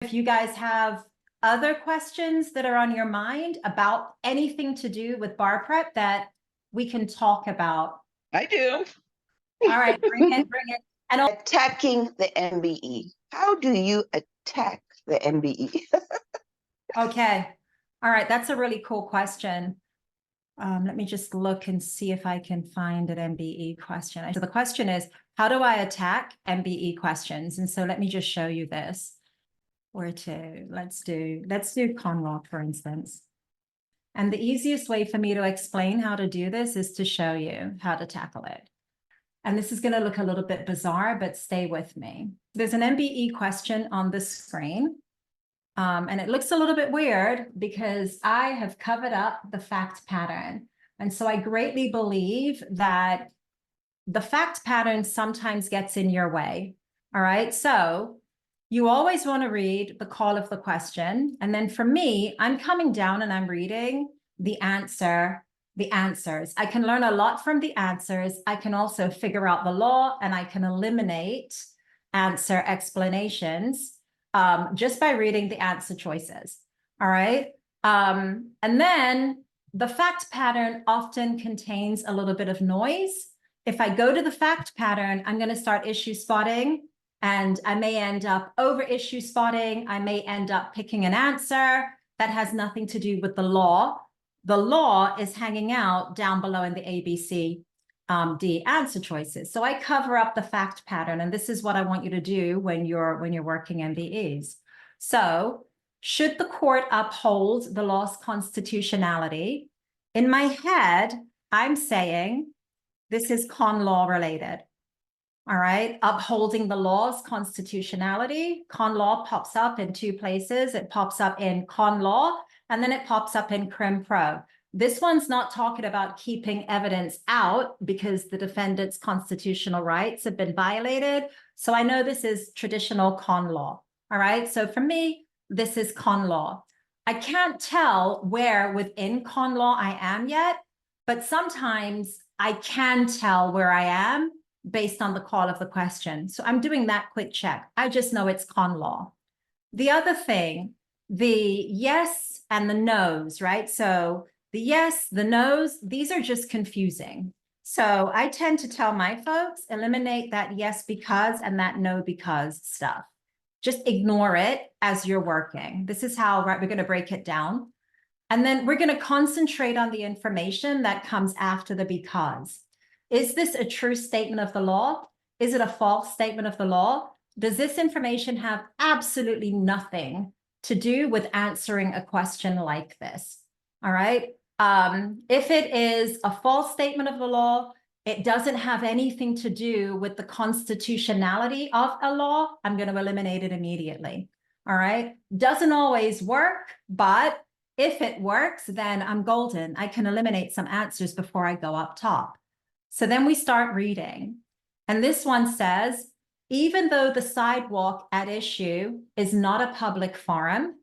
if you guys have other questions that are on your mind about anything to do with bar prep that we can talk about. I do. All right, bring it. And attacking the MBE. How do you attack the MBE? okay. All right, that's a really cool question. Let me just look and see if I can find an MBE question. So the question is, how do I attack MBE questions? And so let me just show you this. Where to, let's do con law, for instance. And the easiest way for me to explain how to do this is to show you how to tackle it. And this is going to look a little bit bizarre, but stay with me. There's an MBE question on the screen. And it looks a little bit weird because I have covered up the fact pattern. And so I greatly believe that the fact pattern sometimes gets in your way. All right. So you always want to read the call of the question. And then for me, I'm coming down and I'm reading the answers. I can learn a lot from the answers. I can also figure out the law and I can eliminate answer explanations just by reading the answer choices. All right. And then the fact pattern often contains a little bit of noise. If I go to the fact pattern, I'm going to start issue spotting. And I may end up over issue spotting. I may end up picking an answer that has nothing to do with the law. The law is hanging out down below in the ABC D answer choices. So I cover up the fact pattern, and this is what I want you to do when you're working MBEs. So should the court uphold the law's constitutionality? In my head, I'm saying this is con law related. All right, upholding the law's constitutionality. Con law pops up in two places. It pops up in con law, and then it pops up in crim pro. This one's not talking about keeping evidence out because the defendant's constitutional rights have been violated. So I know this is traditional con law. All right, so for me, this is con law. I can't tell where within con law I am yet, but sometimes I can tell where I am based on the call of the question. So I'm doing that quick check. I just know it's con law. The other thing, the yes and the no's, right? So the yes, the no's, these are just confusing. So I tend to tell my folks, eliminate that yes because and that no because stuff. Just ignore it as you're working. This is how we're going to break it down. And then we're going to concentrate on the information that comes after the because. Is this a true statement of the law? Is it a false statement of the law? Does this information have absolutely nothing to do with answering a question like this? All right. If it is a false statement of the law, it doesn't have anything to do with the constitutionality of a law, I'm going to eliminate it immediately. All right. Doesn't always work, but if it works, then I'm golden. I can eliminate some answers before I go up top. So then we start reading. And this one says, even though the sidewalk at issue is not a public forum,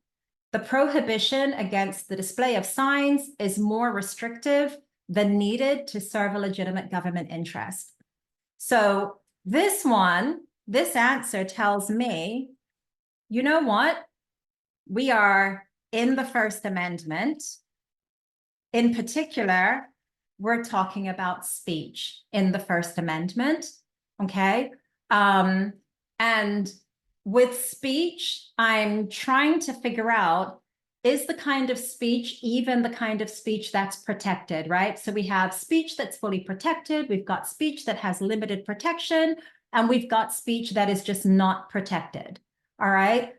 the prohibition against the display of signs is more restrictive than needed to serve a legitimate government interest. So this one, this answer tells me, you know what? We are in the First Amendment. In particular, we're talking about speech in the First Amendment, okay? And with speech, I'm trying to figure out, is the kind of speech even the kind of speech that's protected, right? So we have speech that's fully protected, we've got speech that has limited protection, and we've got speech that is just not protected, all right?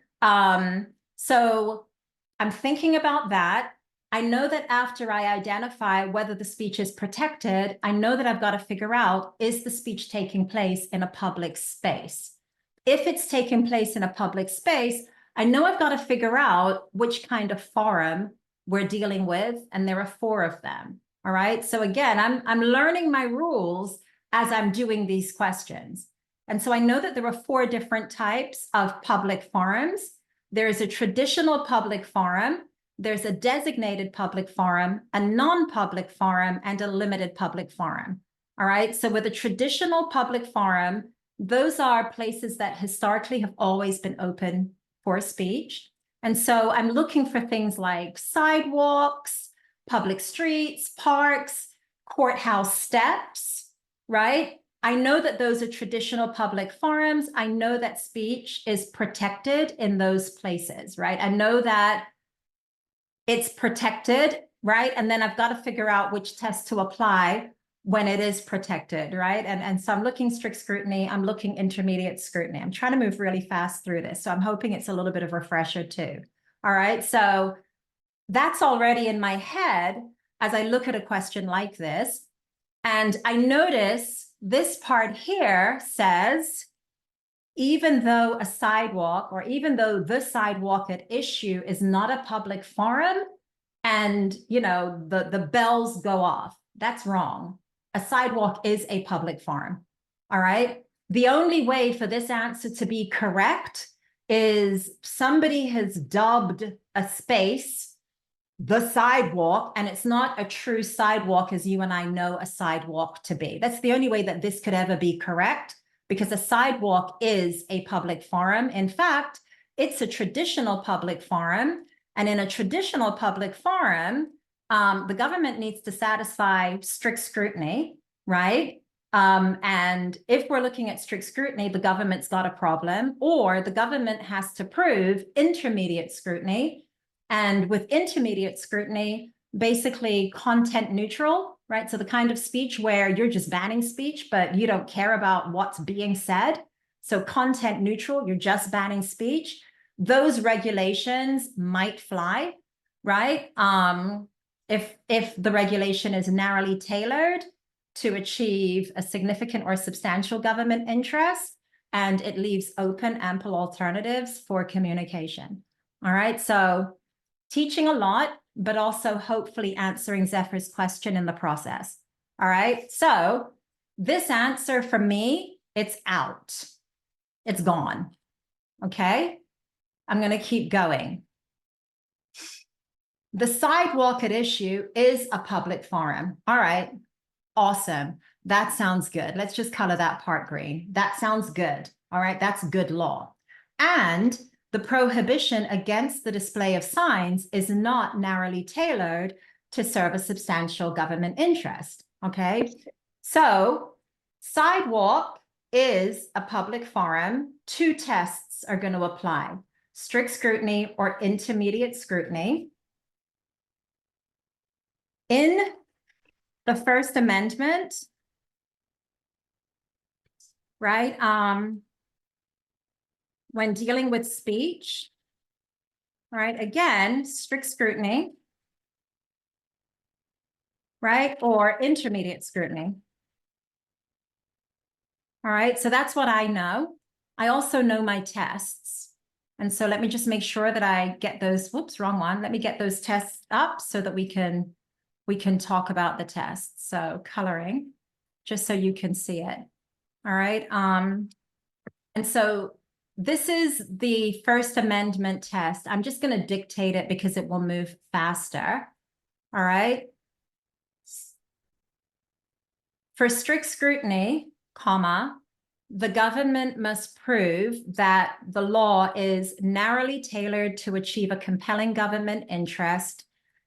So I'm thinking about that. I know that after I identify whether the speech is protected, I know that I've got to figure out, is the speech taking place in a public space? If it's taking place in a public space, I know I've got to figure out which kind of forum we're dealing with, and there are 4 of them. All right. So again, I'm learning my rules as I'm doing these questions. And so I know that there are 4 different types of public forums. There's a traditional public forum, there's a designated public forum, a non-public forum, and a limited public forum. All right. So with a traditional public forum, those are places that historically have always been open for speech. And so I'm looking for things like sidewalks, public streets, parks, courthouse steps, right? I know that those are traditional public forums. I know that speech is protected in those places, right? I know that it's protected, right? And then I've got to figure out which test to apply when it is protected, right? And so I'm looking strict scrutiny, I'm looking intermediate scrutiny. I'm trying to move really fast through this. So I'm hoping it's a little bit of a refresher too. All right, so that's already in my head as I look at a question like this. And I notice this part here says, even though a sidewalk or even though the sidewalk at issue is not a public forum and, you know, the bells go off, that's wrong. A sidewalk is a public forum, all right? The only way for this answer to be correct is somebody has dubbed a space the sidewalk, and it's not a true sidewalk as you and I know a sidewalk to be. That's the only way that this could ever be correct, because a sidewalk is a public forum. In fact, it's a traditional public forum. And in a traditional public forum, the government needs to satisfy strict scrutiny, right? And if we're looking at strict scrutiny, the government's got a problem, or the government has to prove intermediate scrutiny. And with intermediate scrutiny, basically content neutral, right? So the kind of speech where you're just banning speech, but you don't care about what's being said. So content neutral, you're just banning speech. Those regulations might fly, right? If the regulation is narrowly tailored to achieve a significant or substantial government interest, and it leaves open ample alternatives for communication. All right, so teaching a lot, but also hopefully answering Zephyr's question in the process. All right, so this answer for me, it's out. It's gone, okay? I'm gonna keep going. The sidewalk at issue is a public forum. All right, awesome. That sounds good. Let's just color that part green. That sounds good. All right, that's good law. And the prohibition against the display of signs is not narrowly tailored to serve a substantial government interest, okay? So sidewalk is a public forum. Two tests are going to apply: strict scrutiny or intermediate scrutiny. In the First Amendment, right, when dealing with speech, right, again, strict scrutiny, right, or intermediate scrutiny. All right, so that's what I know. I also know my tests. And so let me just make sure that I get those, whoops, wrong one. Let me get those tests up so that we can talk about the tests. So coloring, just so you can see it. All right. And so this is the First Amendment test. I'm just going to dictate it because it will move faster. All right. For strict scrutiny, comma, the government must prove that the law is narrowly tailored to achieve a compelling government interest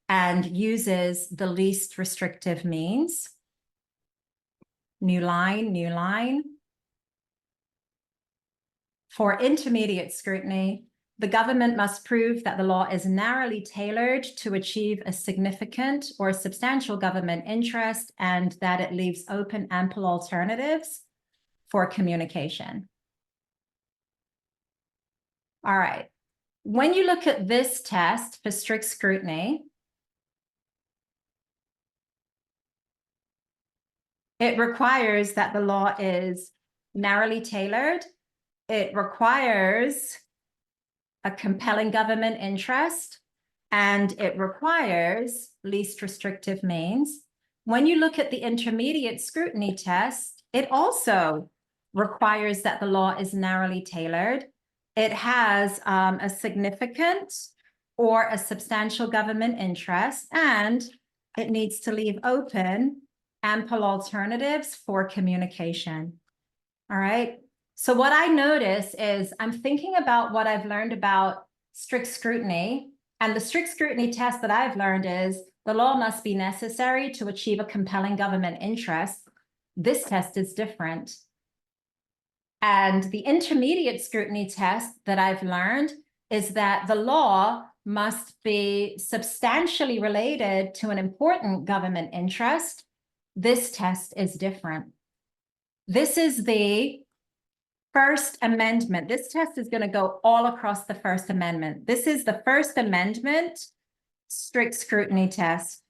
and uses the least restrictive means. New line, new line. For intermediate scrutiny, the government must prove that the law is narrowly tailored to achieve a significant or substantial government interest and that it leaves open ample alternatives for communication. All right. When you look at this test for strict scrutiny, it requires that the law is narrowly tailored. It requires a compelling government interest, and it requires least restrictive means. When you look at the intermediate scrutiny test, it also requires that the law is narrowly tailored. It has a significant or a substantial government interest, and it needs to leave open ample alternatives for communication. All right. So what I notice is I'm thinking about what I've learned about strict scrutiny, and the strict scrutiny test that I've learned is the law must be necessary to achieve a compelling government interest. This test is different. And the intermediate scrutiny test that I've learned is that the law must be substantially related to an important government interest. This test is different. This is the First Amendment. This test is going to go all across the First Amendment. This is the First Amendment strict scrutiny test.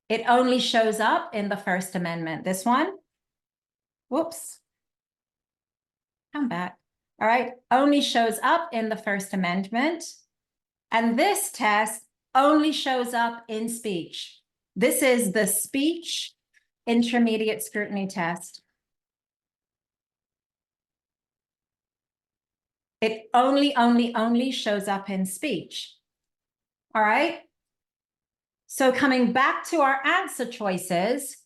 It only shows up in the First Amendment. This one, whoops, come back. All right, only shows up in the First Amendment. And this test only shows up in speech. This is the speech intermediate scrutiny test. It only shows up in speech. All right. So coming back to our answer choices,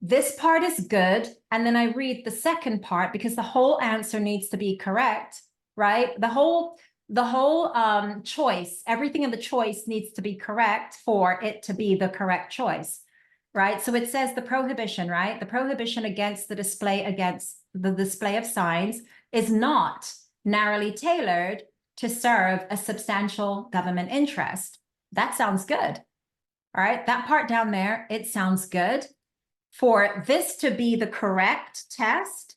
this part is good. And then I read the second part because the whole answer needs to be correct, right? The whole choice, everything in the choice needs to be correct for it to be the correct choice, right? So it says the prohibition, right? The prohibition against the display of signs is not narrowly tailored to serve a substantial government interest. That sounds good. All right, that part down there, it sounds good. For this to be the correct test,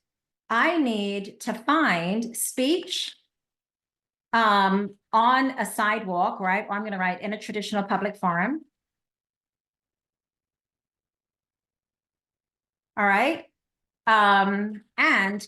I need to find speech on a sidewalk, right? Or I'm going to write in a traditional public forum. All right. And